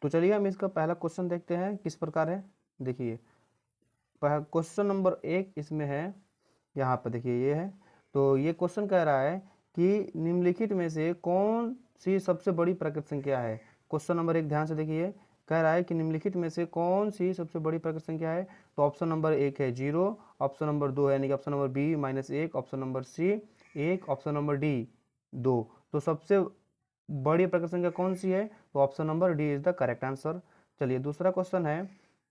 तो चलिए हम इसका पहला क्वेश्चन देखते हैं किस प्रकार है। देखिए क्वेश्चन नंबर 1 इसमें है, यहाँ पर देखिए ये है। तो ये क्वेश्चन कह रहा है कि निम्नलिखित में से कौन सी सबसे बड़ी प्राकृत संख्या है। क्वेश्चन नंबर 1 ध्यान से देखिए, कह रहा है कि निम्नलिखित में से कौन सी सबसे बड़ी प्राकृत संख्या है। तो ऑप्शन नंबर 1 है 0, ऑप्शन नंबर 2 है यानी कि option number B -1, option number C 1, option number D 2। तो सबसे बड़ी प्राकृत संख्या कौन सी है, तो option number D is the correct answer. चलिए दूसरा क्वेश्चन है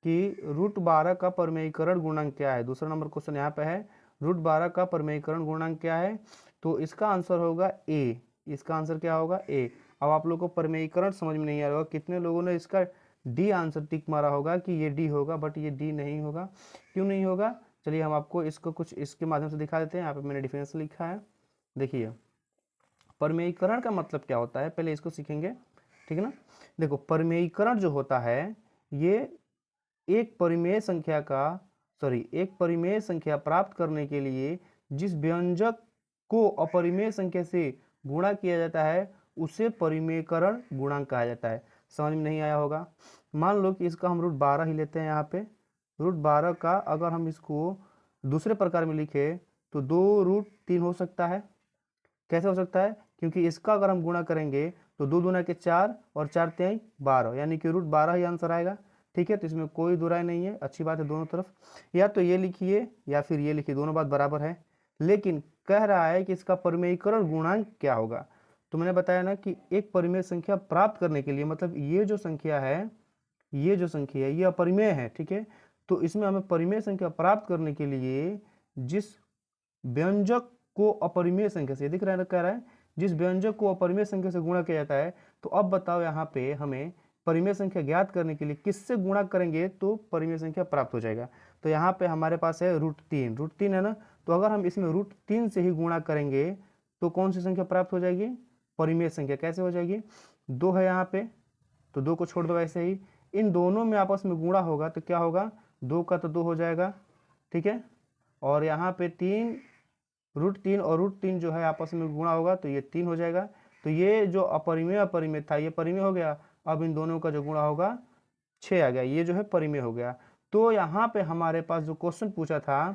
कि √12 का परमेयीकरण गुणांक क्या है। दूसरा नंबर क्वेश्चन यहाँ पे है, √12 का परमेयीकरण गुणांक क्या है। तो इसका आंसर होगा ए। इसका आंसर क्या होगा, ए। अब आप लोगों को परमेयीकरण समझ में नहीं आ रहा होगा, कितने लोगों ने इसका डी आंसर टिक मारा होगा कि ये डी होगा, बट ये डी नहीं होगा। क्यों नहीं होगा, चलिए हम आपको इसको कुछ इसके माध्यम से दिखा देते हैं। यहाँ पे मैंने डिफरेंस लिखा है, देखिए परमेयीकरण का मतलब क्या होता है, पहले इसको सीखेंगे, ठीक है ना। देखो परमेयीकरण जो होता है, ये एक परिमेय संख्या प्राप्त करने के लिए जिस व्यंजक को अपरिमेय संख्या से गुणा किया जाता है उसे परिमेयकरण गुणांक कहा जाता है। समझ में नहीं आया होगा। मान लो कि इसका हम √12 ही लेते हैं। यहाँ पे √12 का अगर हम इसको दूसरे प्रकार में लिखे तो 2√3 हो सकता है। कैसे हो सकता है, क्योंकि इसका अगर हम गुणा करेंगे तो 2 दूना के 4 और 4 3 12, यानी कि √12 ही आंसर आएगा। ठीक है, तो इसमें कोई दो राय नहीं है, अच्छी बात है दोनों तरफ। या तो ये लिखिए या फिर ये लिखिए, दोनों बात बराबर है। लेकिन कह रहा है कि इसका परमेयीकरण गुणांक क्या होगा। तो मैंने बताया ना कि एक परिमेय संख्या प्राप्त करने के लिए, मतलब ये जो संख्या है ये अपरिमेय है, ठीक है। तो इसमें हमें परिमेय संख्या प्राप्त करने के लिए जिस व्यंजक को अपरिमेय संख्या से, दिख रहा है, कह रहा है जिस व्यंजक को अपरिमेय संख्या से गुणा किया जाता है। तो अब बताओ यहाँ पे हमें परिमेय संख्या ज्ञात करने के लिए किससे गुणा करेंगे तो परिमेय संख्या प्राप्त हो जाएगा। तो यहाँ पे हमारे पास है √3 है ना। तो अगर हम इसमें √3 से ही गुणा करेंगे तो कौन सी संख्या प्राप्त हो जाएगी, परिमेय संख्या। कैसे हो जाएगी, 2 है यहाँ पे, तो 2 को छोड़ दो ऐसे ही। इन दोनों में आपस में गुणा होगा तो क्या होगा, 2 का तो 2 हो जाएगा, ठीक है। और यहाँ पे √3 और √3 जो है आपस में गुणा होगा तो ये 3 हो जाएगा। तो ये जो अपरिमेय था ये परिमेय हो गया। अब इन दोनों का जो गुणा होगा 6 आ गया, ये जो है परिमेय हो गया। तो यहाँ पे हमारे पास जो क्वेश्चन पूछा था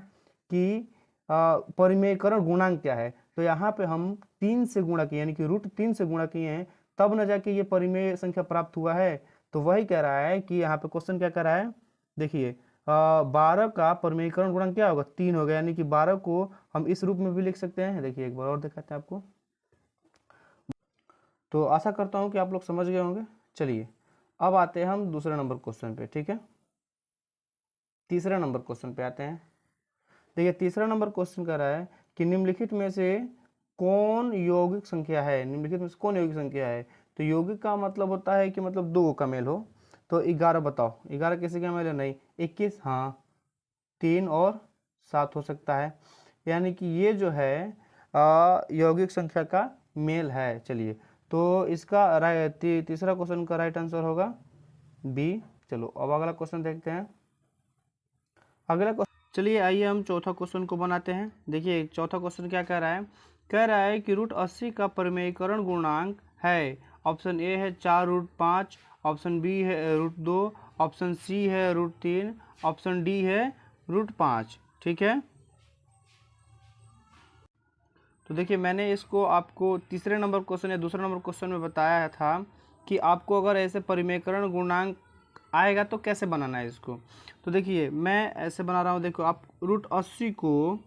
कि परिमेयकरण गुणांक क्या है, तो यहाँ पे हम 3 से गुणा किए, यानी कि √3 से गुणा किए हैं, तब न जाके ये परिमेय संख्या प्राप्त हुआ है। तो वही कह रहा है कि यहाँ पे क्वेश्चन क्या कह रहा है, देखिए 12 का परमेयीकरण गुणांक क्या होगा, 3 हो गया। यानी कि 12 को हम इस रूप में भी लिख सकते हैं। देखिए एक बार और दिखाते हैं आपको। तो आशा करता हूं कि आप लोग समझ गए होंगे। चलिए अब आते हैं हम दूसरे नंबर क्वेश्चन पे, ठीक है। तीसरे नंबर क्वेश्चन पे आते हैं। देखिए तीसरा नंबर क्वेश्चन कह रहा है कि निम्नलिखित में से कौन यौगिक संख्या है। निम्नलिखित में से कौन यौगिक संख्या है। तो यौगिक का मतलब होता है कि मतलब 2 का मेल हो। तो 11 बताओ, 11 किसी का मेल है, नहीं। 21, हाँ 3 और 7 हो सकता है। यानी कि ये जो है यौगिक संख्या का मेल है। चलिए तो इसका तीसरा क्वेश्चन का राइट आंसर होगा बी। चलो अब अगला क्वेश्चन देखते हैं। चलिए आइए हम चौथा क्वेश्चन को बनाते हैं। देखिए चौथा क्वेश्चन क्या कह रहा है, कह रहा है कि √80 का परमेयीकरण गुणांक है। ऑप्शन ए है 4√5, ऑप्शन बी है √2, ऑप्शन सी है √3, ऑप्शन डी है √5, ठीक है। तो देखिए मैंने इसको आपको तीसरे नंबर क्वेश्चन या दूसरे नंबर क्वेश्चन में बताया था कि आपको अगर ऐसे परिमेयकरण गुणांक आएगा तो कैसे बनाना है इसको। तो देखिए मैं ऐसे बना रहा हूँ, देखो आप √80 को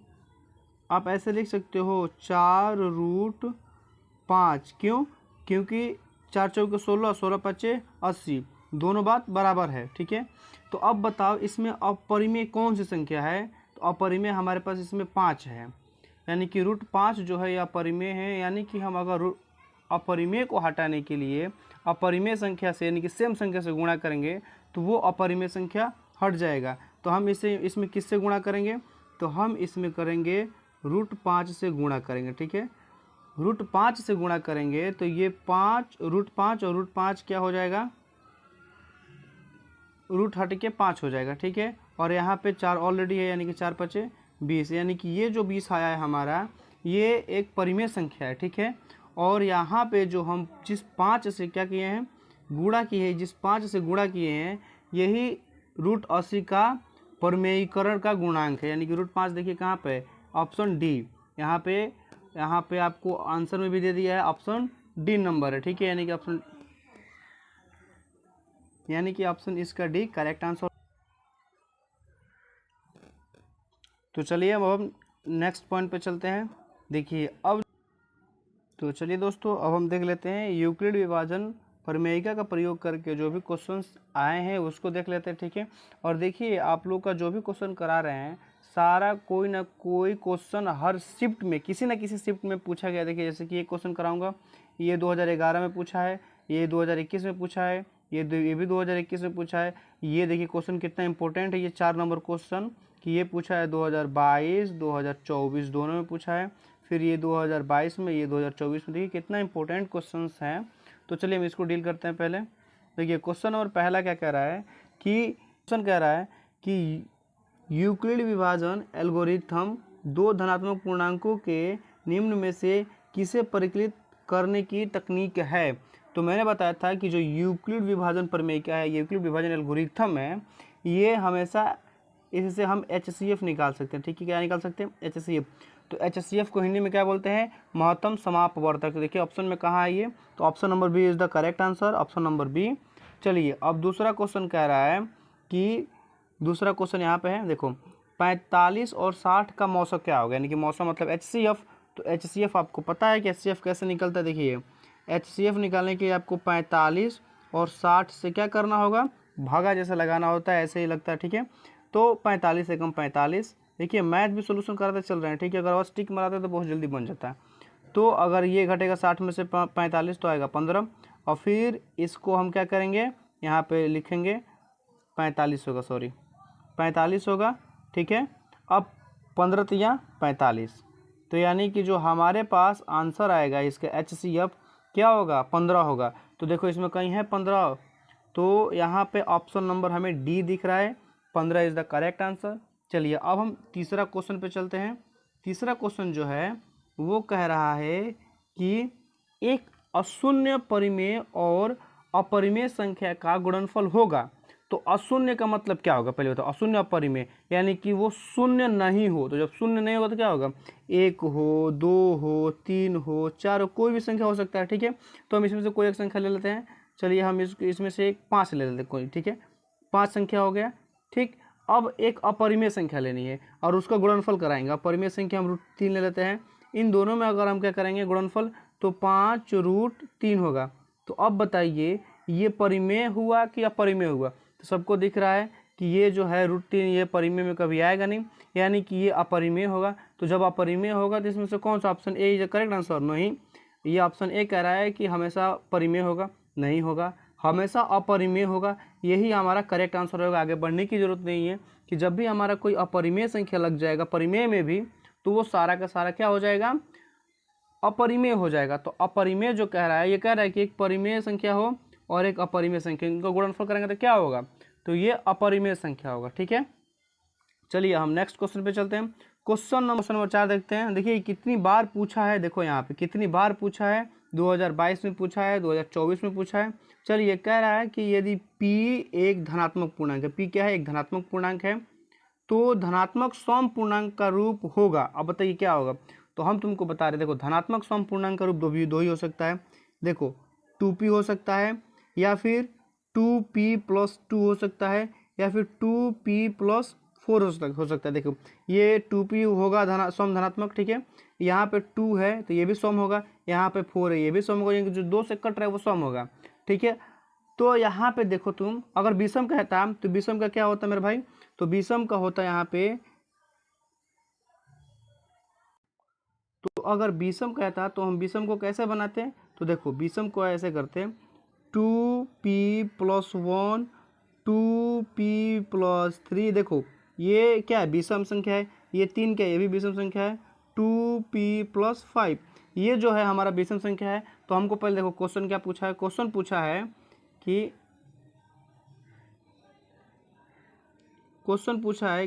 आप ऐसे लिख सकते हो 4√5। क्यों, क्योंकि 4 चौके 16, 16 पचे 80, दोनों बात बराबर है, ठीक है। तो अब बताओ इसमें अपरिमेय कौन सी संख्या है। तो अपरिमेय हमारे पास इसमें 5 है, यानी कि √5 जो है यह अपरिमेय है। यानी कि हम अगर अपरिमेय को हटाने के लिए अपरिमेय संख्या से यानी कि सेम संख्या से गुणा करेंगे तो वो अपरिमेय संख्या हट जाएगा। तो हम इसमें किससे गुणा करेंगे, तो हम इसमें करेंगे √5 से गुणा करेंगे, ठीक है। √5 से गुणा करेंगे तो ये 5 √5 और √5 क्या हो जाएगा, रूट हट के 5 हो जाएगा, ठीक है। और यहाँ पे 4 ऑलरेडी है, यानी कि 4 पचे 20, यानी कि ये जो 20 आया है हमारा ये एक परिमेय संख्या है, ठीक है। और यहाँ पे जो हम जिस 5 से क्या किए हैं, गुणा की है, जिस 5 से गुणा किए हैं, यही √80 का परिमेयीकरण का गुणांक है। यानी कि √5 देखिए कहाँ पे, ऑप्शन डी। यहाँ पे आपको आंसर में भी दे दिया है, ऑप्शन डी नंबर है। ठीक है, यानी कि ऑप्शन इसका डी करेक्ट आंसर। तो चलिए अब हम नेक्स्ट पॉइंट पे चलते हैं। देखिए अब, तो चलिए दोस्तों अब हम देख लेते हैं यूक्लिड विभाजन प्रमेयिका का प्रयोग करके जो भी क्वेश्चंस आए हैं उसको देख लेते हैं। ठीक है, और देखिए आप लोग का जो भी क्वेश्चन करा रहे हैं सारा कोई ना कोई क्वेश्चन हर शिफ्ट में, किसी न किसी शिफ्ट में पूछा गया। देखिए जैसे कि एक क्वेश्चन कराऊंगा, ये 2011 में पूछा है, ये 2021 में पूछा है, ये भी 2021 में पूछा है। ये देखिए क्वेश्चन कितना इंपॉर्टेंट है, ये 4 नंबर क्वेश्चन कि ये पूछा है 2022 2024 दोनों में पूछा है। फिर ये 2022 में, ये 2024 में। देखिए कितना इंपॉर्टेंट क्वेश्चंस हैं। तो चलिए हम इसको डील करते हैं। पहले देखिए क्वेश्चन नंबर पहला क्या कह रहा है कि यूक्लिड विभाजन एल्गोरिथम दो धनात्मक पूर्णांकों के निम्न में से किसे परिकलित करने की तकनीक है। तो मैंने बताया था कि जो यूक्लिड विभाजन प्रमेयिका है, यूक्लिड विभाजन एल्गोरिथम है, ये हमेशा इससे हम HCF निकाल सकते हैं। ठीक है, क्या निकाल सकते हैं, HCF। तो HCF को हिंदी में क्या बोलते हैं, महत्तम समापवर्तक। देखिए ऑप्शन में कहाँ है ये, तो option number B is the correct answer, option number B. चलिए अब दूसरा क्वेश्चन कह रहा है कि दूसरा क्वेश्चन यहाँ पे है, देखो 45 और 60 का मौसम क्या होगा, यानी कि मौसम मतलब HCF। तो HCF आपको पता है कि HCF कैसे निकलता है। देखिए HCF निकालने के लिए आपको 45 और 60 से क्या करना होगा, भागा जैसे लगाना होता है, ऐसे ही लगता है। ठीक है, तो 45 एकम 45। देखिए मैथ भी सोल्यूशन कराते चल रहे हैं। ठीक है, अगर बस टिक मराते तो बहुत जल्दी बन जाता है। तो अगर ये घटेगा 60 में से 45 तो आएगा 15, और फिर इसको हम क्या करेंगे, यहाँ पे लिखेंगे 45 होगा, सॉरी 45 होगा। ठीक है, अब 15 तिया 45, तो यानी कि जो हमारे पास आंसर आएगा इसका HCF क्या होगा, 15 होगा। तो देखो इसमें कहीं है 15, तो यहाँ पे ऑप्शन नंबर हमें डी दिख रहा है, 15 इज द करेक्ट आंसर। चलिए अब हम तीसरा क्वेश्चन पे चलते हैं। तीसरा क्वेश्चन जो है वो कह रहा है कि एक अशून्य परिमेय और अपरिमेय संख्या का गुणनफल होगा। तो अशून्य का मतलब क्या होगा, पहले बताओ। अशून्य अपरिमेय यानी कि वो शून्य नहीं हो। तो जब शून्य नहीं होगा तो क्या होगा, 1 हो, 2 हो, 3 हो, 4 हो, कोई भी संख्या हो सकता है। ठीक है, तो हम इसमें से कोई एक संख्या ले लेते हैं। चलिए हम इसमें से एक 5 ले लेते हैं कोई। ठीक है, 5 संख्या हो गया। ठीक, अब एक अपरिमेय संख्या लेनी है और उसका गुणनफल कराएंगे। अपरिमेय संख्या हम √3 ले लेते हैं। इन दोनों में अगर हम क्या करेंगे गुणनफल, तो 5√3 होगा। तो अब बताइए ये परिमेय हुआ कि अपरिमेय हुआ। तो सबको दिख रहा है कि ये जो है √3 ये परिमेय में कभी आएगा नहीं, यानी कि ये अपरिमेय होगा। तो जब अपरिमेय होगा तो इसमें से कौन सा option A is correct answer, नहीं। ये ऑप्शन ए कह रहा है कि हमेशा परिमेय होगा, नहीं होगा, हमेशा अपरिमेय होगा। यही हमारा करेक्ट आंसर होगा। आगे बढ़ने की जरूरत नहीं है कि जब भी हमारा कोई अपरिमेय संख्या लग जाएगा परिमेय में भी, तो वो सारा का सारा क्या हो जाएगा, अपरिमेय हो जाएगा। तो अपरिमेय जो कह रहा है, ये कह रहा है कि एक परिमेय संख्या हो और एक अपरिमेय संख्या, इनका गुणनफल करेंगे तो क्या होगा, तो ये अपरिमेय संख्या होगा। ठीक है, चलिए हम नेक्स्ट क्वेश्चन पे चलते हैं। क्वेश्चन नंबर 4 देखते हैं। देखिए कितनी बार पूछा है, देखो यहाँ पे कितनी बार पूछा है, 2022 में पूछा है, 2024 में पूछा है। चलिए कह रहा है कि यदि P एक धनात्मक पूर्णांक है, P क्या है, एक धनात्मक पूर्णांक है, तो धनात्मक सम पूर्णांक का रूप होगा। अब बताइए क्या होगा। तो हम तुमको बता रहे, देखो धनात्मक सम पूर्णांक का रूप दो ही हो सकता है। देखो 2P हो सकता है, या फिर 2P+2 हो सकता है, या फिर 2P+4 हो सकता है। देखो ये 2P होगा सम धनात्मक। ठीक है, यहाँ पे 2 है तो ये भी सम होगा, यहाँ पे 4 है ये भी सम होगा, जो 2 से कट रहा है वो सम होगा। ठीक है, तो यहाँ पे देखो तुम अगर विषम कहता तो विषम का क्या होता मेरे भाई, तो विषम का होता यहाँ पे, तो अगर विषम कहता तो हम विषम को कैसे बनाते हैं, तो देखो विषम को ऐसे करते, 2P+1 2P+3। देखो ये क्या है, विषम संख्या है, ये 3 क्या है, ये भी विषम संख्या है, 2P+5 ये जो है हमारा विषम संख्या है। तो हमको पहले देखो क्वेश्चन क्या पूछा है, क्वेश्चन पूछा है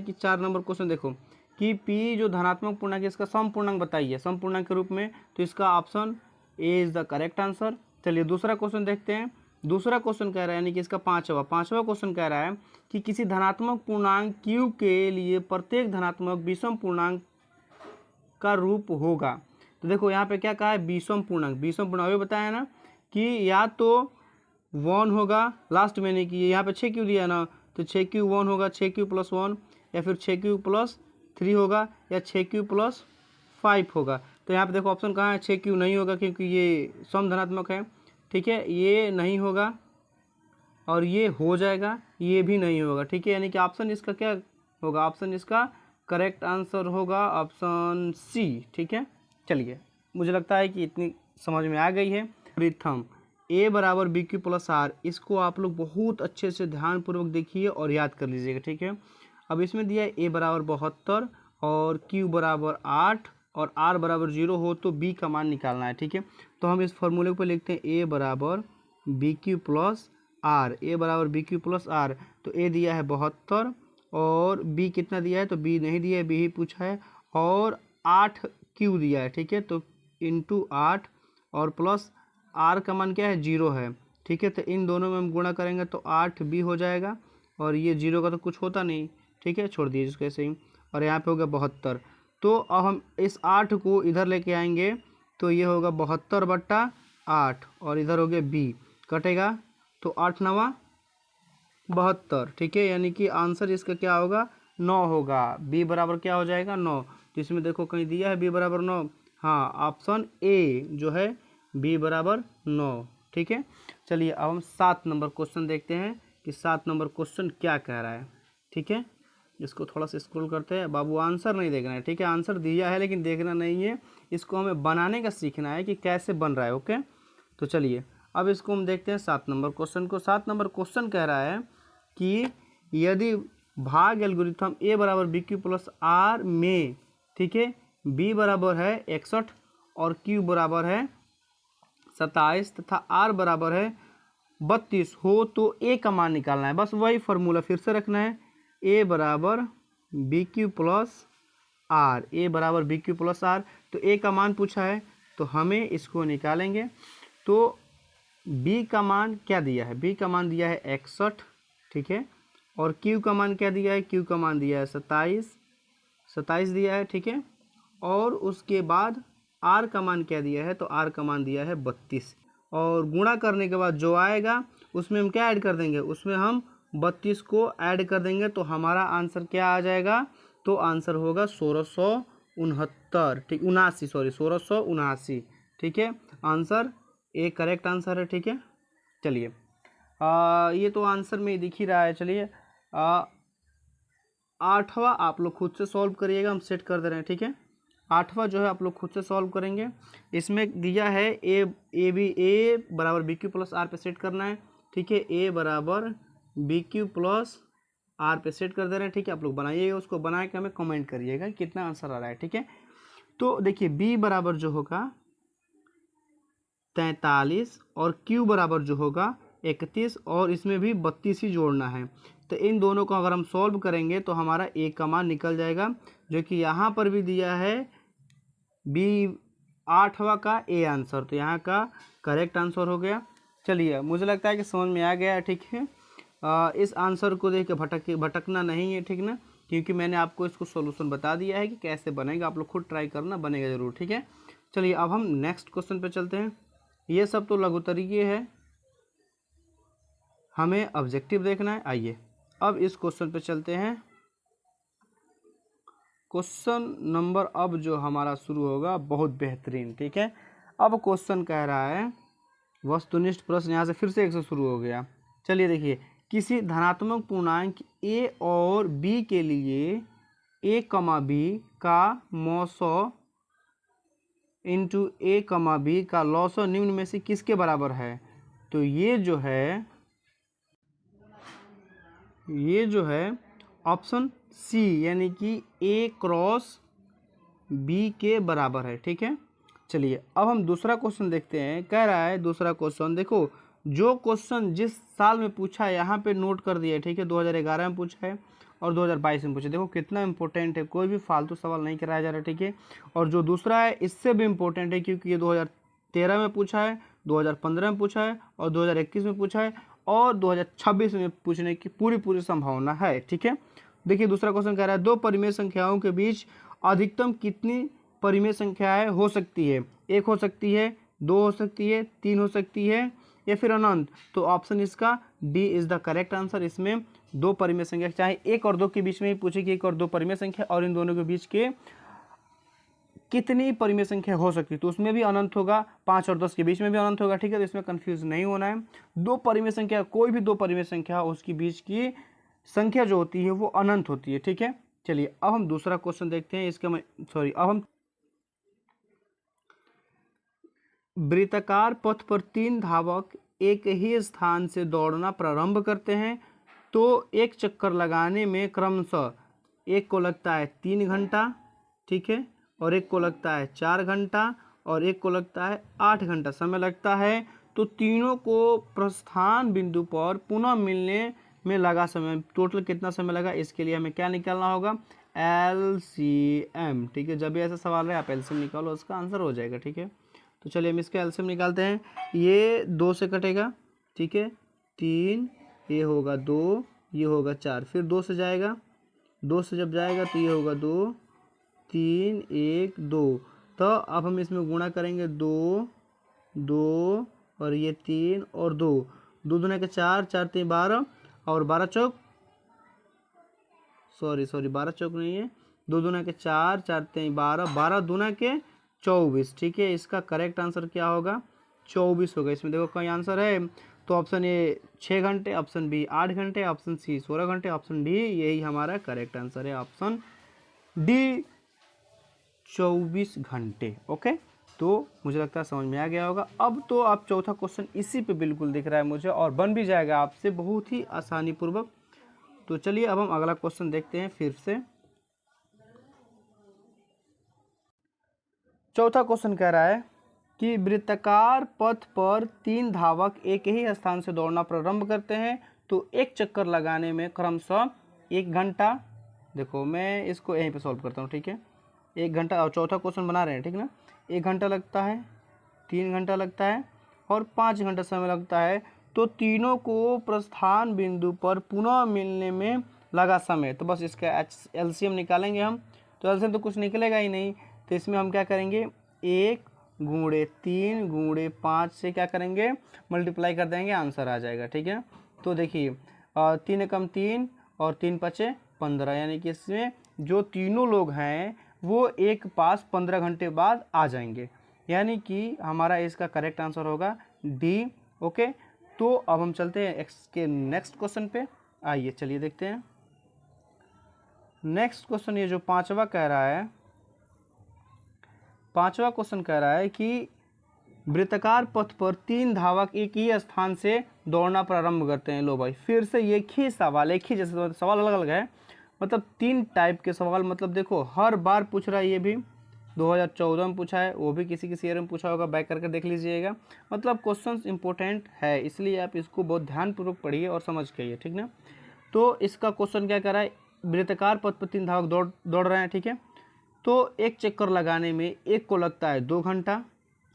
कि 4 नंबर क्वेश्चन देखो कि P जो धनात्मक पूर्णांक है इसका सम पूर्णांक बताइए, सम पूर्णांक के रूप में। तो इसका option A is the correct answer. चलिए दूसरा क्वेश्चन देखते हैं। दूसरा क्वेश्चन कह रहा है यानी कि इसका पांचवा क्वेश्चन कह रहा है कि किसी धनात्मक पूर्णांक q के लिए प्रत्येक धनात्मक विषम पूर्णांक का रूप होगा। तो देखो यहाँ पे क्या कहा है, विषम पूर्णांक अभी बताया ना कि या तो 1 होगा लास्ट में, नहीं कि यहाँ पे 6q दिया ना, तो 6q 1 होगा, 6q + 1, या फिर 6q + 3 होगा, या 6q + 5 होगा। तो यहाँ पे देखो ऑप्शन कहाँ है, 6q नहीं होगा क्योंकि ये सम धनात्मक है, ठीक है, ये नहीं होगा और ये हो जाएगा, ये भी नहीं होगा, ठीक है, यानी कि ऑप्शन इसका क्या होगा, ऑप्शन इसका करेक्ट आंसर होगा ऑप्शन सी, ठीक है। चलिए मुझे लगता है कि इतनी समझ में आ गई है। प्रीथम a = bq + r, इसको आप लोग बहुत अच्छे से ध्यानपूर्वक देखिए और याद कर लीजिएगा, ठीक है। अब इसमें दिया है a = 72 और q = 8 और r = 0 हो तो b का मान निकालना है, ठीक है। तो हम इस फॉर्मूले को लिखते हैं a = bq + r, a = bq + r। तो a दिया है 72 और b कितना दिया है, तो b नहीं दिया है, b ही पूछा है, और 8q दिया है, ठीक है। तो × 8 और प्लस r का मान क्या है, 0 है, ठीक है। तो इन दोनों में हम गुणा करेंगे तो 8b हो जाएगा और ये 0 का तो कुछ होता नहीं, ठीक है, छोड़ दीजिए इसको ऐसे ही। और यहाँ पे होगा 72। तो अब हम इस 8 को इधर लेके आएंगे तो ये होगा 72/8 और इधर हो गया b, कटेगा तो 8 × 9 = 72, ठीक है, यानी कि आंसर इसका क्या होगा, 9 होगा। b बराबर क्या हो जाएगा, 9। तो इसमें देखो कहीं दिया है b = 9, हाँ ऑप्शन ए जो है b = 9, ठीक है। चलिए अब हम 7 नंबर क्वेश्चन देखते हैं कि 7 नंबर क्वेश्चन क्या कह रहा है, ठीक है। इसको थोड़ा सा स्क्रॉल करते हैं, बाबू आंसर नहीं देखना है, ठीक है, आंसर दिया है लेकिन देखना नहीं है, इसको हमें बनाने का सीखना है कि कैसे बन रहा है, ओके। तो चलिए अब इसको हम देखते हैं 7 नंबर क्वेश्चन को। 7 नंबर क्वेश्चन कह रहा है कि यदि भाग एल्गोरिथम a = bq + r में, ठीक है, b बराबर है 61 और q बराबर है 27 तथा r बराबर है 32 हो तो a का मान निकालना है। बस वही फार्मूला फिर से रखना है, a = bq + r, a = bq + r। तो a का मान पूछा है तो हमें इसको निकालेंगे। तो b का मान क्या दिया है, b का मान दिया है 61, ठीक है, और q का मान क्या दिया है, q का मान दिया है 27 दिया है, ठीक है, और उसके बाद r का मान क्या दिया है, तो r का मान दिया है 32, और गुणा करने के बाद जो आएगा उसमें हम क्या ऐड कर देंगे, उसमें हम 32 को ऐड कर देंगे तो हमारा आंसर क्या आ जाएगा, तो आंसर होगा 1669, ठीक, 79, सॉरी 1679, ठीक है, आंसर ए करेक्ट आंसर है, ठीक है। चलिए ये तो आंसर में दिख ही रहा है। चलिए 8वां आप लोग खुद से सॉल्व करिएगा, हम सेट कर दे रहे हैं, ठीक है। 8वां जो है आप लोग खुद से सॉल्व करेंगे। इसमें दिया है a = bq + r पे सेट करना है, ठीक है, a = bq + r पे सेट कर दे रहे हैं, ठीक है। आप लोग बनाइएगा, उसको बना के हमें कमेंट करिएगा कितना आंसर आ रहा है, ठीक है। तो देखिए b बराबर जो होगा 43 और q बराबर जो होगा 31 और इसमें भी 32 ही जोड़ना है। तो इन दोनों को अगर हम सॉल्व करेंगे तो हमारा a का मान निकल जाएगा, जो कि यहाँ पर भी दिया है b 8वां का a आंसर, तो यहाँ का करेक्ट आंसर हो गया। चलिए मुझे लगता है कि समझ में आ गया, ठीक है। इस आंसर को देख के भटकना नहीं है, ठीक ना, क्योंकि मैंने आपको इसको सॉल्यूशन बता दिया है कि कैसे बनेगा, आप लोग खुद ट्राई करना, बनेगा ज़रूर, ठीक है। चलिए अब हम नेक्स्ट क्वेश्चन पे चलते हैं। ये सब तो लघुतरीय है, हमें ऑब्जेक्टिव देखना है। आइए अब इस क्वेश्चन पे चलते हैं। क्वेश्चन नंबर अब जो हमारा शुरू होगा बहुत बेहतरीन, ठीक है। अब क्वेश्चन कह रहा है वस्तुनिष्ठ प्रश्न, यहाँ से फिर से एक से शुरू हो गया। चलिए देखिए, किसी धनात्मक पूर्णांक a और b के लिए a, b का मौसौ इंटू a, b का लौसौ निम्न में से किसके बराबर है। तो ये जो है ऑप्शन सी यानी कि a × b के बराबर है, ठीक है। चलिए अब हम दूसरा क्वेश्चन देखते हैं। कह रहा है दूसरा क्वेश्चन, देखो जो क्वेश्चन जिस साल में पूछा है यहाँ पे नोट कर दिया है, ठीक है। 2011 में पूछा है और 2022 में पूछा है। देखो कितना इंपॉर्टेंट है, कोई भी फालतू सवाल नहीं कराया जा रहा है, ठीक है। और जो दूसरा है इससे भी इम्पोर्टेंट है क्योंकि ये 2013 में पूछा है 2015 में पूछा है और 2021 में पूछा है और 2026 में पूछने की पूरी संभावना है। ठीक है, देखिए दूसरा क्वेश्चन कह रहा है दो परिमेय संख्याओं के बीच अधिकतम कितनी परिमेय संख्याएं हो सकती है? एक हो सकती है, दो हो सकती है, तीन हो सकती है या फिर अनंत। तो ऑप्शन इसका D is the correct answer. इसमें दो परिमेय संख्या, चाहे एक और दो के बीच में ही पूछे कि एक और दो परिमेय संख्या और इन दोनों के बीच के कितनी परिमेय संख्या हो सकती है, तो उसमें भी अनंत होगा, 5 और 10 के बीच में भी अनंत होगा। ठीक है, तो इसमें कंफ्यूज नहीं होना है। दो परिमेय संख्या, कोई भी दो परिमेय संख्या उसके बीच की संख्या जो होती है वो अनंत होती है। ठीक है, चलिए अब हम दूसरा क्वेश्चन देखते हैं। इसका अब हम वृत्ताकार पथ पर तीन धावक एक ही स्थान से दौड़ना प्रारंभ करते हैं तो एक चक्कर लगाने में क्रमशः एक को लगता है 3 घंटा, ठीक है, और एक को लगता है 4 घंटा और एक को लगता है 8 घंटा समय लगता है। तो तीनों को प्रस्थान बिंदु पर पुनः मिलने में लगा समय टोटल कितना समय लगा, इसके लिए हमें क्या निकालना होगा, LCM। ठीक है, जब भी ऐसा सवाल है आप LCM निकालो, उसका आंसर हो जाएगा। ठीक है, तो चलिए हम इसका LCM निकालते हैं। ये 2 से कटेगा, ठीक है, 3, ये होगा 2, ये होगा 4, फिर 2 से जाएगा, 2 से जब जाएगा तो ये होगा 2, 3, 1, 2। तो अब हम इसमें गुणा करेंगे 2, 2 और ये 3 और 2, 2 दूना के 4, 4 3 12 और 12 चौक, सॉरी 12 चौक नहीं है, 2 दूना के 4, 4 3 12, 12 दूना के 24। ठीक है, इसका करेक्ट आंसर क्या होगा, 24 होगा। इसमें देखो कई आंसर है, तो ऑप्शन ए 6 घंटे, ऑप्शन बी 8 घंटे, ऑप्शन सी 16 घंटे, ऑप्शन डी यही हमारा करेक्ट आंसर है, ऑप्शन डी 24 घंटे। ओके, तो मुझे लगता है समझ में आ गया होगा। अब तो आप चौथा क्वेश्चन इसी पे बिल्कुल दिख रहा है मुझे और बन भी जाएगा आपसे बहुत ही आसानी पूर्वक। तो चलिए अब हम अगला क्वेश्चन देखते हैं फिर से। चौथा क्वेश्चन कह रहा है कि वृत्ताकार पथ पर तीन धावक एक ही स्थान से दौड़ना प्रारंभ करते हैं तो एक चक्कर लगाने में क्रमशः 1 घंटा, देखो मैं इसको यहीं पे सॉल्व करता हूँ। ठीक है, 1 घंटा, और चौथा क्वेश्चन बना रहे हैं, ठीक ना, 1 घंटा लगता है, 3 घंटा लगता है और 5 घंटा समय लगता है। तो तीनों को प्रस्थान बिंदु पर पुनः मिलने में लगा समय, तो बस इसका LCM निकालेंगे हम। तो LCM तो कुछ निकलेगा ही नहीं, तो इसमें हम क्या करेंगे, 1 गुणे 3 गुणे 5 से क्या करेंगे, मल्टीप्लाई कर देंगे, आंसर आ जाएगा। ठीक है, तो देखिए 3 एकम 3 और 3 पचे 15, यानी कि इसमें जो तीनों लोग हैं वो एक पास 15 घंटे बाद आ जाएंगे, यानी कि हमारा इसका करेक्ट आंसर होगा डी। ओके, तो अब हम चलते हैं के नेक्स्ट क्वेश्चन पे। आइए चलिए देखते हैं नेक्स्ट क्वेश्चन। ये जो पांचवा कह रहा है, पांचवा क्वेश्चन कह रहा है कि वृत्ताकार पथ पर तीन धावक एक ही स्थान से दौड़ना प्रारंभ करते हैं। लो भाई, फिर से एक ही सवाल, एक ही जैसे सवाल अलग अलग है, मतलब 3 टाइप के सवाल, मतलब देखो हर बार पूछ रहा है। ये भी 2014 में पूछा है, वो भी किसी किसी ईयर में पूछा होगा, बैक करके देख लीजिएगा। मतलब क्वेश्चंस इंपॉर्टेंट है, इसलिए आप इसको बहुत ध्यानपूर्वक पढ़िए और समझ के, ठीक ना। तो इसका क्वेश्चन क्या कर रहा है, वृत्ताकार पथ पर तीन धावक दौड़ रहे हैं, ठीक है। तो एक चक्कर लगाने में एक को लगता है 2 घंटा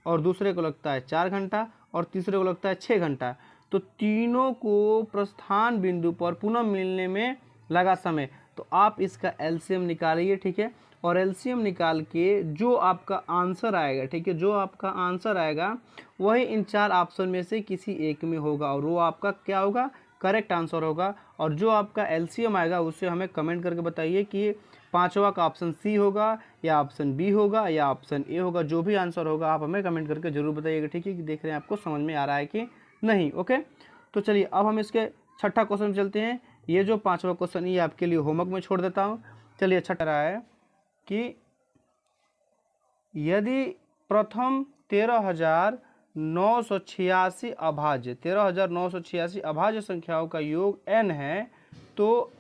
और दूसरे को लगता है 4 घंटा और तीसरे को लगता है 6 घंटा। तो तीनों को प्रस्थान बिंदु पर पुनः मिलने में लगा समय। तो आप इसका LCM निकालिए, ठीक है, और LCM निकाल के जो आपका आंसर आएगा, ठीक है, जो आपका आंसर आएगा वही इन 4 ऑप्शन में से किसी एक में होगा और वो आपका क्या होगा, करेक्ट आंसर होगा। और जो आपका LCM आएगा उससे हमें कमेंट करके बताइए कि पांचवा का ऑप्शन सी होगा या ऑप्शन बी होगा या ऑप्शन ए होगा। जो भी आंसर होगा आप हमें कमेंट करके जरूर बताइएगा, ठीक है, कि देख रहे हैं आपको समझ में आ रहा है कि नहीं। ओके, तो चलिए अब हम इसके छठा क्वेश्चन चलते हैं। ये जो पांचवा क्वेश्चन ये आपके लिए होमवर्क में छोड़ देता हूँ। चलिए, छठा रहा है कि यदि प्रथम 13,986 अभाज्य संख्याओं का योग n है तो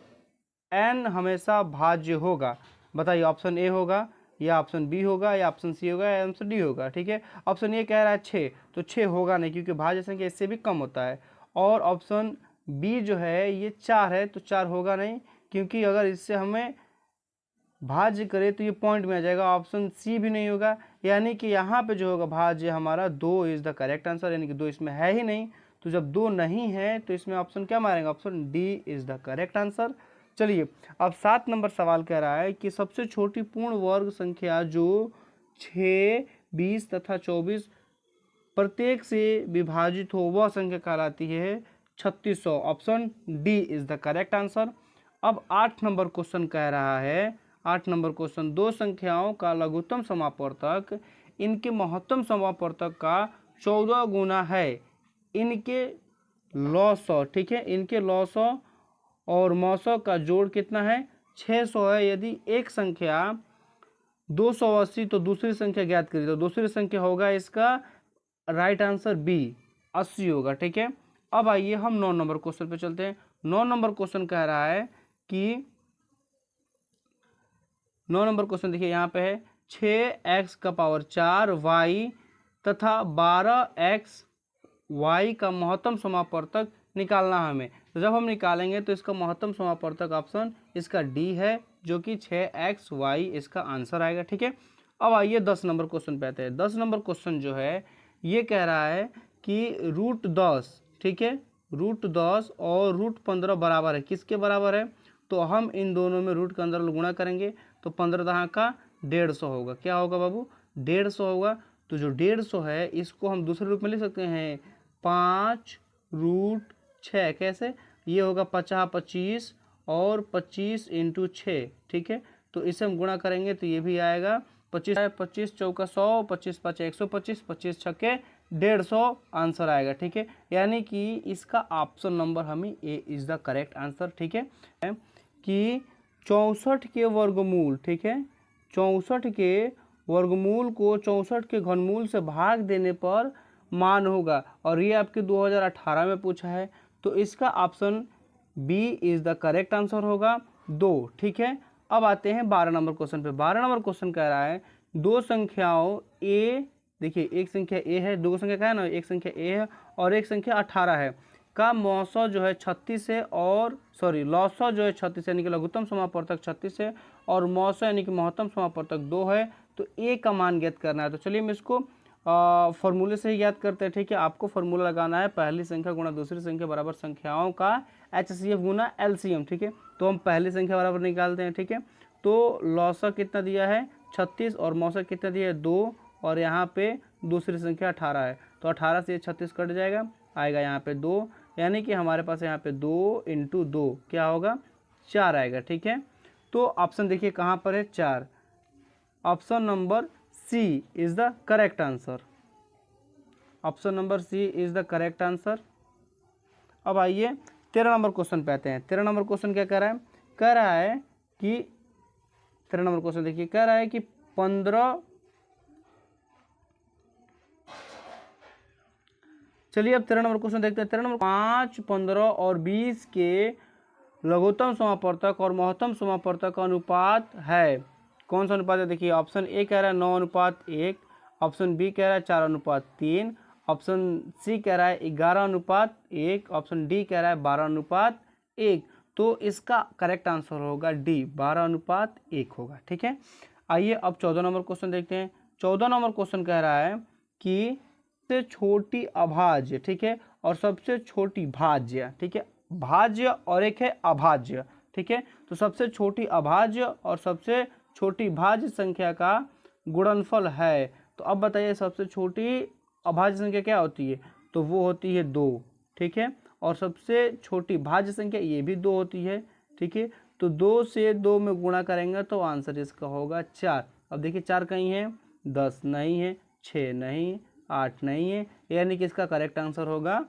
n हमेशा भाज्य होगा। बताइए, ऑप्शन ए होगा या ऑप्शन बी होगा या ऑप्शन सी होगा या ऑप्शन डी होगा। ठीक है, ऑप्शन ए कह रहा है 6, तो 6 होगा नहीं क्योंकि भाज्य संख्या इससे भी कम होता है। और ऑप्शन बी जो है ये 4 है, तो 4 होगा नहीं क्योंकि अगर इससे हमें भाज्य करे तो ये पॉइंट में आ जाएगा, ऑप्शन सी भी नहीं होगा। यानी कि यहाँ पे जो होगा भाज्य हमारा 2 इज द करेक्ट आंसर, यानी कि 2 इसमें है ही नहीं। तो जब 2 नहीं है तो इसमें ऑप्शन क्या मारेंगे, option D is the correct answer. चलिए अब 7 नंबर सवाल कह रहा है कि सबसे छोटी पूर्ण वर्ग संख्या जो 6, 20 तथा 24 प्रत्येक से विभाजित हो वह संख्या कहलाती है 3600। Option D is the correct answer. अब 8 नंबर क्वेश्चन कह रहा है, 8 नंबर क्वेश्चन, दो संख्याओं का लघुत्तम समापवर्तक इनके महत्तम समापवर्तक का 14 गुना है, इनके लॉसौ, ठीक है, इनके लॉसौ और मौसौ का जोड़ कितना है, 600 है। यदि एक संख्या 280 तो दूसरी संख्या ज्ञात करिए, तो दूसरी संख्या होगा इसका राइट आंसर बी 80 होगा, ठीक है। अब आइए हम 9 नंबर क्वेश्चन पे चलते हैं। 9 नंबर क्वेश्चन कह रहा है कि 9 नंबर क्वेश्चन देखिए यहाँ पे है 6x का पावर 4 y तथा 12x y का महत्तम समापवर्तक निकालना है हमें। तो जब हम निकालेंगे तो इसका महत्तम समापवर्तक ऑप्शन इसका डी है, जो कि 6xy इसका आंसर आएगा, ठीक है। अब आइए 10 नंबर क्वेश्चन पे आते हैं। 10 नंबर क्वेश्चन जो है ये कह रहा है कि √10, ठीक है, √10 और √15 बराबर है, किसके बराबर है, तो हम इन दोनों में रूट के अंदर गुणा करेंगे तो 15 दहाँ का 150 होगा। क्या होगा बाबू, 150 होगा। तो जो 150 है इसको हम दूसरे रूप में लिख सकते हैं 5√6, कैसे, ये होगा 50 25 और 25 × 6, ठीक है। तो इसे हम गुणा करेंगे तो ये भी आएगा 25 25 चौका 100, 25 5 125, 25 छक्के 150 आंसर आएगा, ठीक है। यानी कि इसका ऑप्शन नंबर हमें ए इज द करेक्ट आंसर, ठीक है। कि 64 के वर्गमूल, ठीक है, 64 के वर्गमूल को 64 के घनमूल से भाग देने पर मान होगा, और ये आपके 2018 में पूछा है। तो इसका option B is the correct answer होगा 2, ठीक है। अब आते हैं 12 नंबर क्वेश्चन पे। 12 नंबर क्वेश्चन कह रहा है दो संख्याओं ए, देखिए एक संख्या ए है, दो संख्या क्या है ना, एक संख्या ए है और एक संख्या 18 है, का मौसौ जो है 36 है, और सॉरी लौसौ जो है 36 यानी कि लघुत्तम समापवर्तक 36 है, और मौसौ यानी कि महत्तम समापवर्तक 2 है। तो ए का मान ज्ञात करना है। तो चलिए हम इसको फॉर्मूले से ही ज्ञात करते हैं, ठीक है। आपको फॉर्मूला लगाना है पहली संख्या गुणा दूसरी संख्या बराबर संख्याओं का HCF गुना LCM, ठीक है। तो हम पहली संख्या बराबर निकालते हैं, ठीक है। तो लौसौ कितना दिया है 36 और मौसौ कितना दिया है 2, और यहाँ पे दूसरी संख्या 18 है, तो 18 से 36 कट जाएगा, आएगा यहाँ पे 2, यानी कि हमारे पास यहाँ पे 2 × 2 क्या होगा 4 आएगा, ठीक है। तो ऑप्शन देखिए कहाँ पर है 4, option number C is the correct answer, option number C is the correct answer. अब आइए 13 नंबर क्वेश्चन पे आते हैं। 13 नंबर क्वेश्चन क्या कह रहा है, कह रहा है कि 13 नंबर क्वेश्चन देखिए कह रहा है कि 15, चलिए अब 13 नंबर क्वेश्चन देखते हैं। 13 नंबर 5, 15 और 20 के लघुत्तम समापवर्तक और महत्तम समापवर्तक का अनुपात है, कौन सा अनुपात है, देखिए ऑप्शन ए कह रहा है 9:1, ऑप्शन बी कह रहा है 4:3, ऑप्शन सी कह रहा है 11:1, ऑप्शन डी कह रहा है 12:1। तो इसका करेक्ट आंसर होगा डी 12:1 होगा, ठीक है। आइए अब 14 नंबर क्वेश्चन देखते हैं। 14 नंबर क्वेश्चन कह रहा है कि सबसे छोटी अभाज्य, ठीक है, और सबसे छोटी भाज्य, ठीक है, भाज्य और एक है अभाज्य, ठीक है। तो सबसे छोटी अभाज्य और सबसे छोटी भाज्य संख्या का गुणनफल है। तो अब बताइए सबसे छोटी अभाज्य संख्या क्या होती है, तो वो होती है 2, ठीक है, और सबसे छोटी भाज्य संख्या ये भी 2 होती है, ठीक है। तो 2 से 2 में गुणा करेंगे तो आंसर इसका होगा 4। अब देखिए 4 कहीं है, 10 नहीं है, 6 नहीं, 8 नहीं है, यानी कि इसका करेक्ट आंसर होगा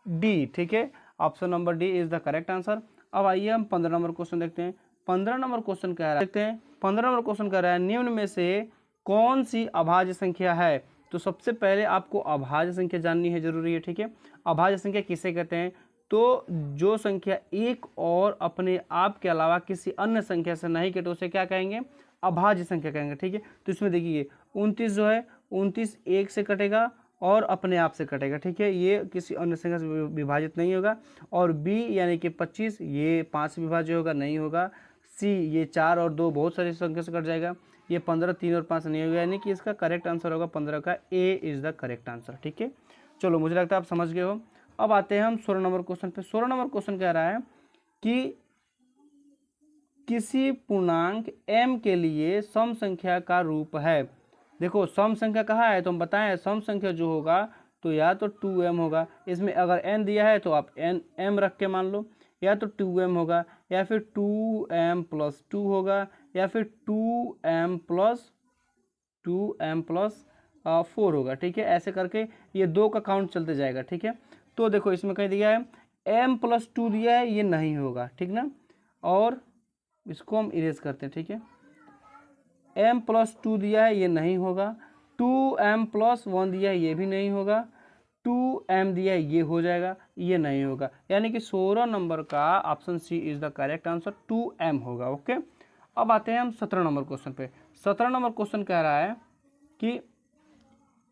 डी, ठीक है, option number D is the correct answer. अब आइए हम 15 नंबर क्वेश्चन देखते हैं। 15 नंबर क्वेश्चन कह रहा है, देखते हैं 15 नंबर क्वेश्चन कह रहा है निम्न में से कौन सी अभाज्य संख्या है। तो सबसे पहले आपको अभाज्य संख्या जाननी है, जरूरी है, ठीक है। अभाज्य संख्या किसे कहते हैं, तो जो संख्या एक और अपने आप के अलावा किसी अन्य संख्या से नहीं कटे उसे क्या कहेंगे, अभाज्य संख्या कहेंगे, ठीक है। तो इसमें देखिए 29 जो है 29 एक से कटेगा और अपने आप से कटेगा, ठीक है, ये किसी अन्य संख्या से विभाजित नहीं होगा। और बी यानी कि 25 ये 5 से विभाज्य होगा, नहीं होगा। सी, ये 4 और 2 बहुत सारी संख्या से कट जाएगा, ये 15 3 और 5 नहीं होगा, यानी कि इसका करेक्ट आंसर होगा 15 का A is the correct answer. ठीक है, चलो मुझे लगता है आप समझ गए हो। अब आते हैं हम 16 नंबर क्वेश्चन पे। 16 नंबर क्वेश्चन कह रहा है कि किसी पूर्णांक m के लिए सम संख्या का रूप है। देखो सम संख्या कहाँ है, तो हम बताएं सम संख्या जो होगा तो या तो 2m होगा, इसमें अगर n दिया है तो आप m रख के मान लो, या तो 2m होगा, या फिर 2m प्लस 2 होगा, या फिर 2m प्लस 4 होगा। ठीक है, ऐसे करके ये 2 का काउंट चलते जाएगा। ठीक है, तो देखो इसमें कहीं दिया है m प्लस 2 दिया है, ये नहीं होगा। ठीक ना, और इसको हम इरेज करते हैं। ठीक है, m प्लस 2 दिया है, ये नहीं होगा। 2m प्लस 1 दिया है, ये भी नहीं होगा। 2m दिया है, ये हो जाएगा, ये नहीं होगा, यानी कि 16 नंबर का option C is the correct answer, 2m होगा। ओके, अब आते हैं हम 17 नंबर क्वेश्चन पे। 17 नंबर क्वेश्चन कह रहा है कि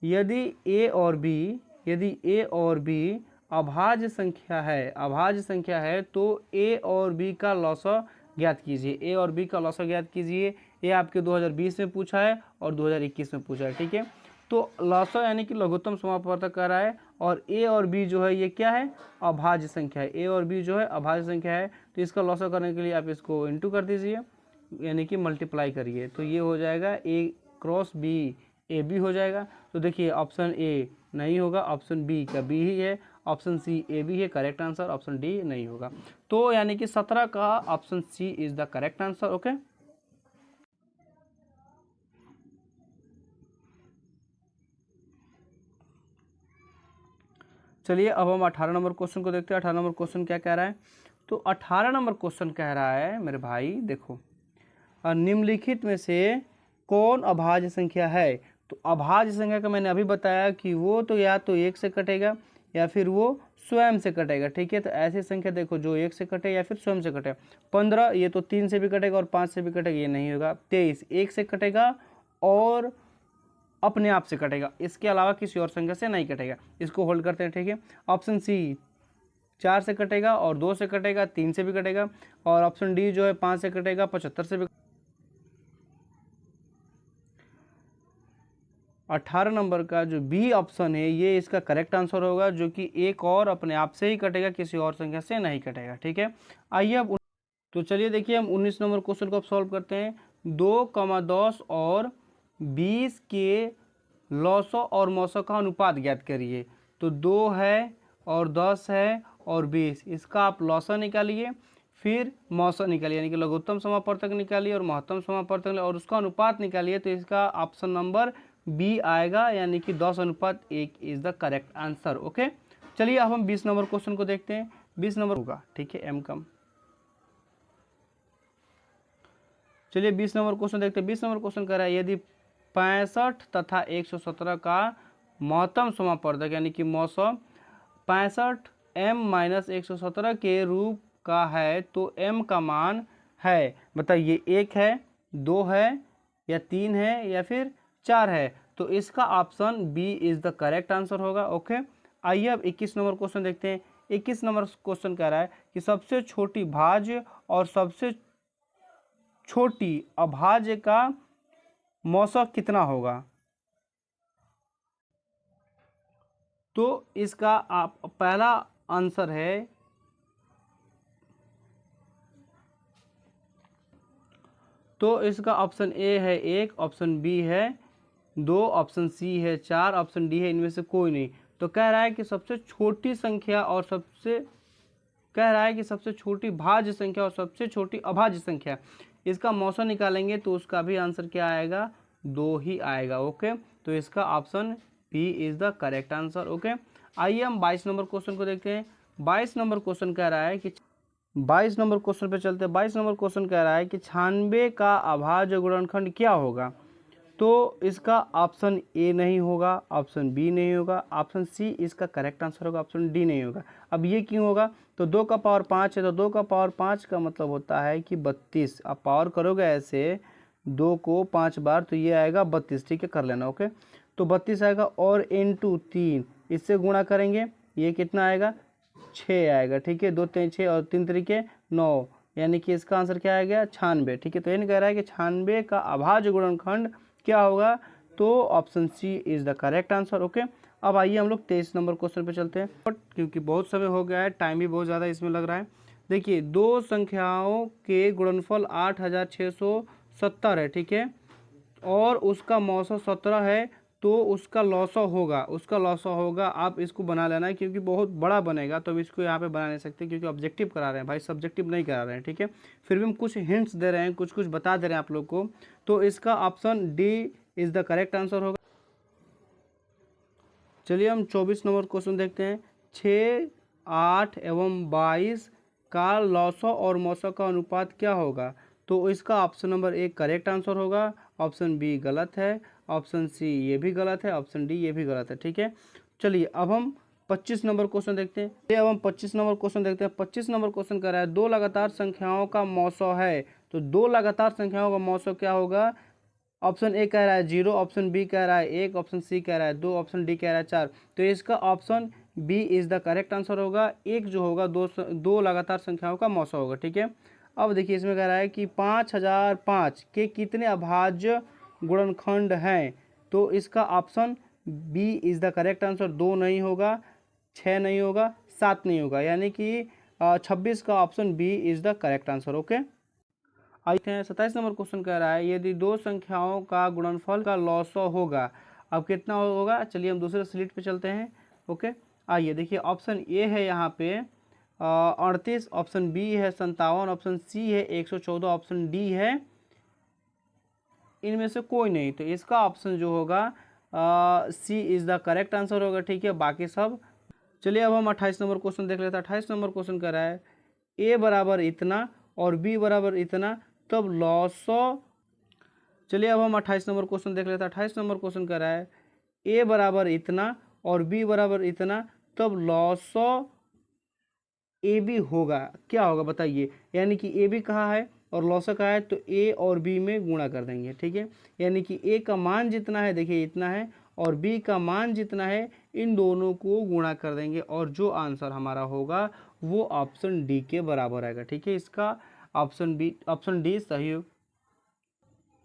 यदि a और b अभाज्य संख्या है तो a और b का लॉसा ज्ञात कीजिए। a और b का लॉसा ज्ञात कीजिए, ये आपके 2020 में पूछा है और 2021 में पूछा है। ठीक है, तो लॉसा यानी कि लघुत्तम समापवर्तक कह रहा है, और a और b जो है ये क्या है, अभाज्य संख्या है। a और b जो है अभाज्य संख्या है, तो इसका लॉसा करने के लिए आप इसको इंटू कर दीजिए, यानी कि मल्टीप्लाई करिए, तो ये हो जाएगा a cross b A B हो जाएगा। तो देखिए ऑप्शन ए नहीं होगा, ऑप्शन बी का बी ही है, ऑप्शन सी ए बी है करेक्ट आंसर, ऑप्शन डी नहीं होगा। तो यानी कि 17 का option C is the correct answer. Okay, चलिए अब हम 18 नंबर क्वेश्चन को देखते हैं। 18 नंबर क्वेश्चन क्या कह रहा है, तो 18 नंबर क्वेश्चन कह रहा है मेरे भाई देखो, निम्नलिखित में से कौन अभाज्य संख्या है। तो अभाज्य संख्या का मैंने अभी बताया कि वो तो या तो 1 से कटेगा या फिर वो स्वयं से कटेगा। ठीक है, तो ऐसी संख्या देखो जो 1 से कटे या फिर स्वयं से कटे। 15 ये तो 3 से भी कटेगा और 5 से भी कटेगा, ये नहीं होगा। 23 1 से कटेगा और अपने आप से कटेगा, इसके अलावा किसी और संख्या से नहीं कटेगा, इसको होल्ड करते हैं। ठीक है, ऑप्शन सी 4 से कटेगा और 2 से कटेगा, 3 से भी कटेगा, और ऑप्शन डी जो है 5 से कटेगा, 75 से भी। 18 नंबर का जो बी ऑप्शन है ये इसका करेक्ट आंसर होगा, जो कि एक और अपने आप से ही कटेगा, किसी और संख्या से नहीं कटेगा। ठीक है, आइए अब तो चलिए देखिए हम 19 नंबर क्वेश्चन को अब सॉल्व करते हैं। 2, 10 और 20 के लॉसों और मौसों का अनुपात ज्ञात करिए। तो 2 है और 10 है और 20, इसका आप लॉसा निकालिए, फिर मौसा निकालिए, यानी कि लघुत्तम समापवर्तक निकालिए और महत्तम समापवर्तक निकालिए और उसका अनुपात निकालिए। तो इसका ऑप्शन नंबर बी आएगा, यानी कि 10:1 is the correct answer. Okay, चलिए अब हम 20 नंबर क्वेश्चन को देखते हैं। 20 नंबर होगा, ठीक है, एम कम। चलिए 20 नंबर क्वेश्चन देखते हैं। 20 नंबर क्वेश्चन कह रहा है यदि 65 तथा 117 का महत्तम समापवर्तक यानी कि मौसम 65 m-117 के रूप का है तो m का मान है, बताइए 1 है, 2 है या 3 है या फिर 4 है। तो इसका option B is the correct answer होगा। ओके, आइए अब 21 नंबर क्वेश्चन देखते हैं। 21 नंबर क्वेश्चन कह रहा है कि सबसे छोटी भाज्य और सबसे छोटी अभाज्य का मौसक कितना होगा। तो इसका आप पहला आंसर है तो इसका ऑप्शन ए है 1, ऑप्शन बी है 2, ऑप्शन सी है 4, ऑप्शन डी है इनमें से कोई नहीं। तो कह रहा है कि सबसे छोटी संख्या और सबसे छोटी भाज्य संख्या और सबसे छोटी अभाज्य संख्या, इसका मौसम निकालेंगे तो उसका भी आंसर क्या आएगा, 2 ही आएगा। ओके, तो इसका option B is the correct answer. Okay, आइए हम 22 नंबर क्वेश्चन को देखते हैं। 22 नंबर क्वेश्चन कह रहा है कि 22 नंबर क्वेश्चन पे चलते हैं। 22 नंबर क्वेश्चन कह रहा है कि 96 का अभाज्य गुणनखंड क्या होगा। तो इसका ऑप्शन ए नहीं होगा, ऑप्शन बी नहीं होगा, ऑप्शन सी इसका करेक्ट आंसर होगा, ऑप्शन डी नहीं होगा। अब ये क्यों होगा, तो 2 का पावर 5 है, तो 2 का पावर 5 का मतलब होता है कि 32। आप पावर करोगे ऐसे 2 को 5 बार तो ये आएगा 32। ठीक है, कर लेना। ओके, तो 32 आएगा और इंटू 3 इससे गुणा करेंगे, ये कितना आएगा, 6 आएगा। ठीक है, 2 3 6 और 3 तरीके 9, यानी कि इसका आंसर क्या आ गया 96, ठीक है। तो ये कह रहा है कि 96 का अभाज्य गुणनखंड क्या होगा, तो option C is the correct answer. Okay, अब आइए हम लोग 23 नंबर क्वेश्चन पे चलते हैं, बट क्योंकि बहुत समय हो गया है, टाइम भी बहुत ज़्यादा इसमें लग रहा है। देखिए, दो संख्याओं के गुणनफल 8670 है, ठीक है, और उसका मौसा 17 है, तो उसका लौसा होगा। आप इसको बना लेना है क्योंकि बहुत बड़ा बनेगा, तो इसको यहाँ पे बना नहीं सकते क्योंकि ऑब्जेक्टिव करा रहे हैं भाई, सब्जेक्टिव नहीं करा रहे हैं, ठीक है। फिर भी हम कुछ हिंट्स दे रहे हैं, कुछ कुछ बता दे रहे हैं आप लोग को। तो इसका option D is the correct answer होगा। चलिए हम 24 नंबर क्वेश्चन देखते हैं। 6, 8 एवं 22 का लौसा और मौसा का अनुपात क्या होगा, तो इसका ऑप्शन नंबर 1 करेक्ट आंसर होगा, ऑप्शन बी गलत है, ऑप्शन सी ये भी गलत है, ऑप्शन डी ये भी गलत है, ठीक है। चलिए अब हम 25 नंबर क्वेश्चन देखते हैं। अब हम 25 नंबर क्वेश्चन देखते हैं। 25 नंबर क्वेश्चन कह रहा है दो लगातार संख्याओं का मौसा है, तो दो लगातार संख्याओं का मौसा क्या होगा। ऑप्शन ए कह रहा है 0, ऑप्शन बी कह रहा है 1, ऑप्शन सी कह रहा है 2, ऑप्शन डी कह रहा है 4। तो इसका option B is the correct answer होगा। एक जो होगा दो लगातार संख्याओं का मौसा होगा, ठीक है। अब देखिए इसमें कह रहा है कि 5005 के कितने अभाज्य गुणनखंड हैं, तो इसका option B is the correct answer. 2 नहीं होगा, 6 नहीं होगा, 7 नहीं होगा, यानी कि 26 का option B is the correct answer. Okay, आते हैं 27 नंबर क्वेश्चन कह रहा है यदि दो संख्याओं का गुणनफल का लौसा होगा, अब कितना होगा। चलिए हम दूसरे स्लिट पे चलते हैं। ओके, आइए देखिए ऑप्शन ए है यहाँ पे 38, ऑप्शन बी है 57, ऑप्शन सी है 114, ऑप्शन डी है इनमें से कोई नहीं, तो इसका ऑप्शन जो होगा सी इज द करेक्ट आंसर होगा, ठीक है। बाकी सब चलिए अब हम 28 नंबर क्वेश्चन देख लेते हैं। 28 नंबर क्वेश्चन कह रहा है ए बराबर इतना और बी बराबर इतना, तब लौसा। चलिए अब हम 28 नंबर क्वेश्चन देख लेते हैं। 28 नंबर क्वेश्चन कह रहा है ए बराबर इतना और बी बराबर इतना, तब लौसा ए बी होगा, क्या होगा बताइए। यानी कि ए बी कहाँ है और लौसा कहाँ है, तो ए और बी में गुणा कर देंगे, ठीक है। यानी कि ए का मान जितना है देखिए इतना है, और बी का मान जितना है, इन दोनों को गुणा कर देंगे, और जो आंसर हमारा होगा वो ऑप्शन डी के बराबर आएगा, ठीक है। इसका ऑप्शन डी सही,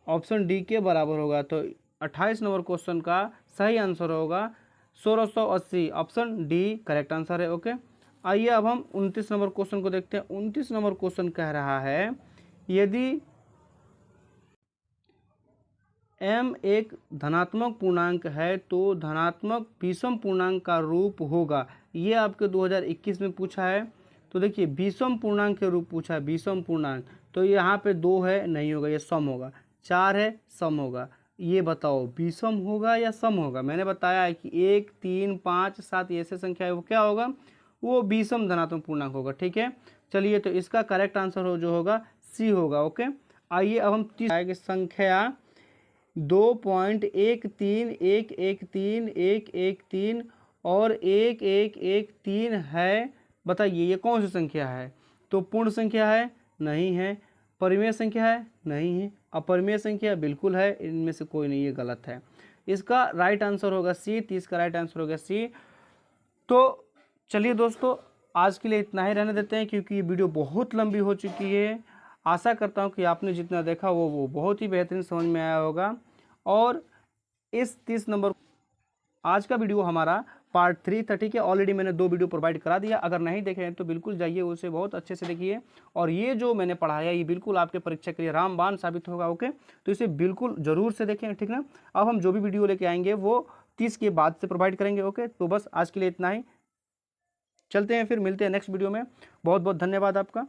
ऑप्शन डी के बराबर होगा। तो 28 नंबर क्वेश्चन का सही आंसर होगा 1680, ऑप्शन डी करेक्ट आंसर है। ओके, आइए अब हम 29 नंबर क्वेश्चन को देखते हैं। 29 नंबर क्वेश्चन कह रहा है यदि m एक धनात्मक पूर्णांक है तो धनात्मक विषम पूर्णांक का रूप होगा। ये आपके 2021 में पूछा है। तो देखिए विषम पूर्णांक के रूप पूछा है, विषम पूर्णांक, तो यहाँ पे 2 है नहीं होगा, ये सम होगा। 4 है सम होगा। ये बताओ विषम होगा या सम होगा। मैंने बताया है कि 1, 3, 5, 7 ऐसे संख्या है वो क्या होगा, वो विषम धनात्मक पूर्णांक होगा, ठीक है। चलिए तो इसका करेक्ट आंसर जो होगा सी होगा। ओके, आइए अब हम तीसरी संख्या 2.13113 और 1113 है। बताइए ये कौन सी संख्या है। तो पूर्ण संख्या है, नहीं है। परिमेय संख्या है, नहीं है। अपरिमेय संख्या बिल्कुल है। इनमें से कोई नहीं, ये गलत है। इसका राइट आंसर होगा सी, 30 का राइट आंसर होगा सी। तो चलिए दोस्तों आज के लिए इतना ही रहने देते हैं क्योंकि ये वीडियो बहुत लंबी हो चुकी है। आशा करता हूँ कि आपने जितना देखा वो बहुत ही बेहतरीन समझ में आया होगा। और इस 30 नंबर आज का वीडियो हमारा पार्ट 3 था, ठीक है। ऑलरेडी मैंने 2 वीडियो प्रोवाइड करा दिया, अगर नहीं देखे हैं तो बिल्कुल जाइए उसे बहुत अच्छे से देखिए। और ये जो मैंने पढ़ाया ये बिल्कुल आपके परीक्षा के लिए रामबाण साबित होगा। ओके, तो इसे बिल्कुल ज़रूर से देखें, ठीक ना। अब हम जो भी वीडियो लेके आएंगे वो 30 के बाद से प्रोवाइड करेंगे। ओके, तो बस आज के लिए इतना ही, चलते हैं फिर मिलते हैं नेक्स्ट वीडियो में। बहुत बहुत धन्यवाद आपका।